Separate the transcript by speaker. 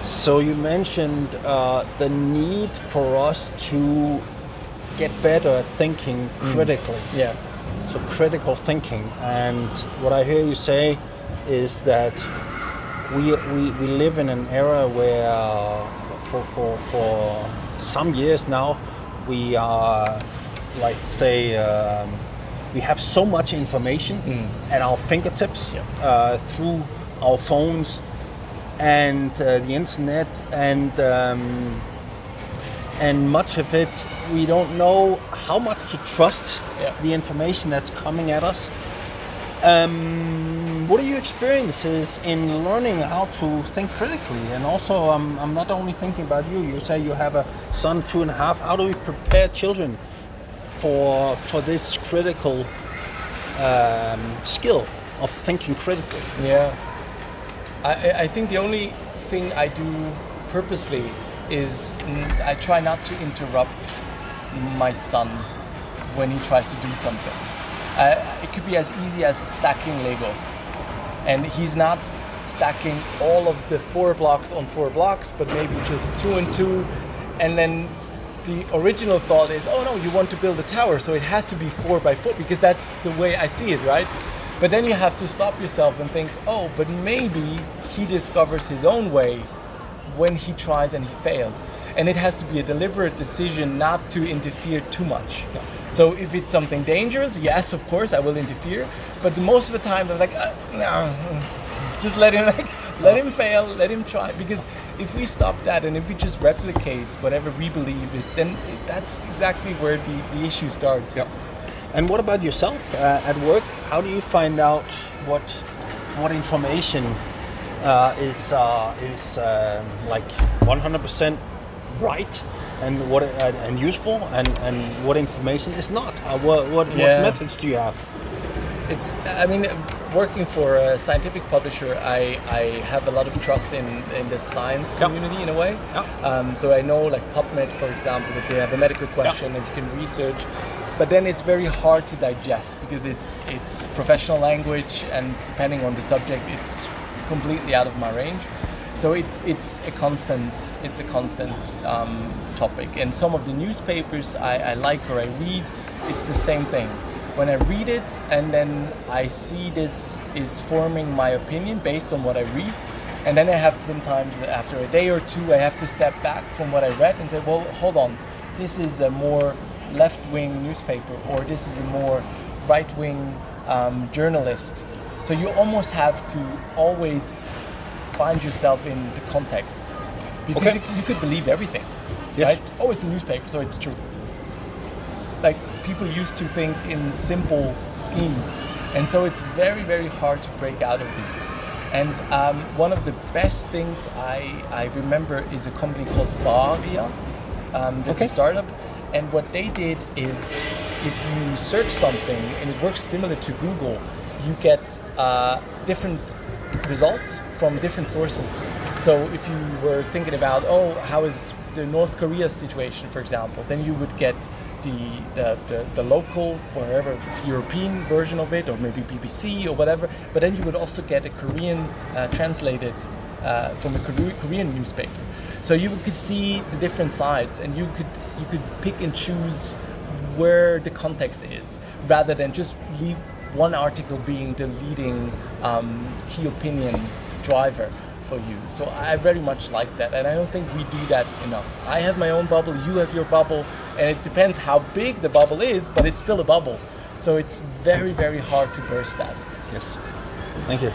Speaker 1: So you mentioned the need for us to get better at thinking critically.
Speaker 2: Yeah.
Speaker 1: So critical thinking, and what I hear you say is that we live in an era where for some years now we are, like, say, we have so much information at our fingertips through our phones and the internet, and much of it we don't know how much to trust the information that's coming at us. What are your experiences in learning how to think critically? And also, I'm not only thinking about you. You say you have a son, 2.5. How do we prepare children for this critical skill of thinking critically?
Speaker 2: Yeah. I think the only thing I do purposely is I try not to interrupt my son when he tries to do something. It could be as easy as stacking Legos, and he's not stacking all of the 4 blocks on 4 blocks, but maybe just 2 and 2, and then the original thought is, oh no, you want to build a tower, so it has to be 4 by 4 because that's the way I see it, right? But then you have to stop yourself and think, oh, but maybe he discovers his own way when he tries and he fails. And it has to be a deliberate decision not to interfere too much. Yeah. So if it's something dangerous, yes, of course, I will interfere. But most of the time, I'm like, no, just let him fail, let him try. Because if we stop that and if we just replicate whatever we believe is, then that's exactly where the issue starts.
Speaker 1: Yeah. And what about yourself at work? How do you find out what information is like 100% right and useful, and what information is not? What methods do you have?
Speaker 2: I mean, working for a scientific publisher, I have a lot of trust in the science community in a way. So I know, like PubMed, for example, if you have a medical question and you can research. But then it's very hard to digest because it's professional language, and depending on the subject, it's completely out of my range. So it's a constant topic. And some of the newspapers I like or I read, it's the same thing. When I read it and then I see this is forming my opinion based on what I read, and then I have sometimes after a day or two I have to step back from what I read and say, well, hold on, this is a more left-wing newspaper, or this is a more right-wing journalist. So you almost have to always find yourself in the context, because you could believe everything, right? Oh, it's a newspaper, so it's true. Like, people used to think in simple schemes, and so it's very, very hard to break out of these. And one of the best things I remember is a company called Varia. That's a startup. And what they did is, if you search something and it works similar to Google, you get different results from different sources. So if you were thinking about, how is the North Korea situation, for example, then you would get the local, wherever, European version of it, or maybe BBC or whatever. But then you would also get a Korean translated from a Korean newspaper. So you could see the different sides, and you could pick and choose where the context is, rather than just leave one article being the leading key opinion driver for you. So I very much like that, and I don't think we do that enough. I have my own bubble, you have your bubble, and it depends how big the bubble is, but it's still a bubble. So it's very, very hard to burst that.
Speaker 1: Yes. Thank you.